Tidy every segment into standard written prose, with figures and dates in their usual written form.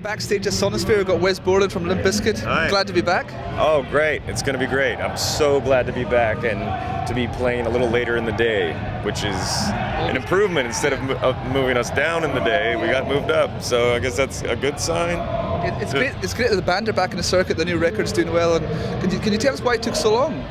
backstage at Sonisphere. We've got Wes Borland from Limp Bizkit. Hi. Glad to be back. Oh, great. It's going to be great. I'm so glad to be back and to be playing a little later in the day, which is an improvement. Instead of moving us down in the day, we got moved up. So I guess that's a good sign. It's great. It's great that the band are back in the circuit. The new record's doing well. And can you tell us why it took so long?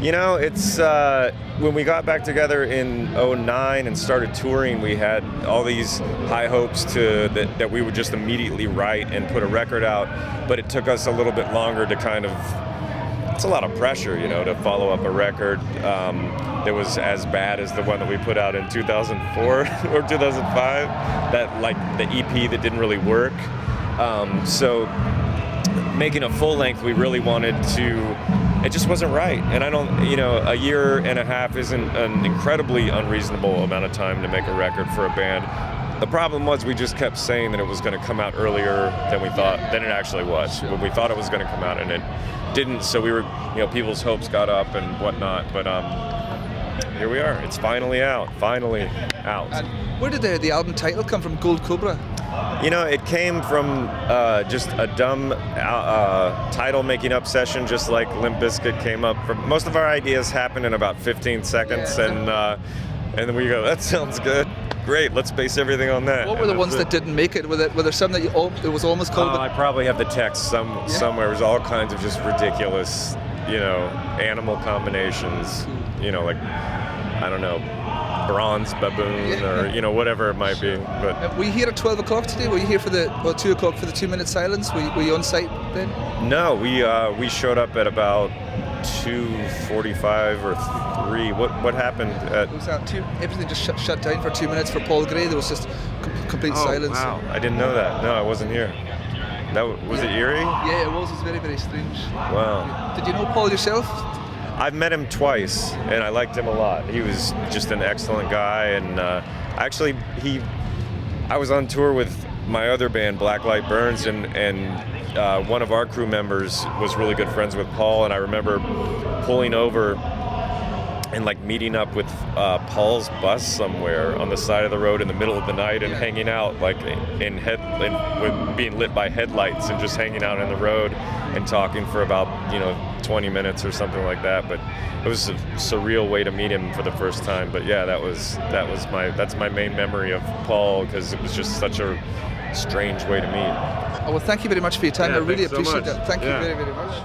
You know, it's when we got back together in '09 and started touring, we had all these high hopes that we would just immediately write and put a record out, but it took us a little bit longer to kind of, it's a lot of pressure, you know, to follow up a record that was as bad as the one that we put out in 2004 or 2005, that like the EP that didn't really work. So making a full length, we really wanted to, it just wasn't right. And I don't, you know, a year and a half isn't an incredibly unreasonable amount of time to make a record for a band. The problem was we just kept saying that it was going to come out earlier than we thought, than it actually was. When we thought it was going to come out and it didn't, so we were, you know, people's hopes got up and whatnot, but here we are. It's finally out, And where did the album title come from, Gold Cobra? You know, it came from just a dumb title making up session, just like Limp Bizkit came up from. Most of our ideas happen in about 15 seconds, and then we go, that sounds good. Great, let's base everything on that. What were the ones that didn't make it? Were there some that it was almost called? I probably have the text somewhere. There's all kinds of just ridiculous, you know, animal combinations. You know, like, I don't know, bronze baboon or, you know, whatever it might be. But were you here at 12 o'clock today? Were you here for 2 o'clock for the 2-minute silence? Were you on site then? No, we showed up at about 2:45 or 3. What happened at? It was everything just shut down for 2 minutes for Paul Gray. There was just complete silence. Wow, I didn't know that. No, I wasn't here. Was it eerie? Yeah, it was. It was very, very strange. Wow. Did you know Paul yourself? I've met him twice, and I liked him a lot. He was just an excellent guy, and actually, I was on tour with my other band, Blacklight Burns, and one of our crew members was really good friends with Paul, and I remember pulling over and like meeting up with Paul's bus somewhere on the side of the road in the middle of the night and hanging out like with being lit by headlights and just hanging out in the road and talking for about 20 minutes or something like that. But it was a surreal way to meet him for the first time. But yeah, that's my main memory of Paul, because it was just such a strange way to meet. Oh, well, thank you very much for your time. Yeah, I really thanks so appreciate much. that. Thank you very, very much.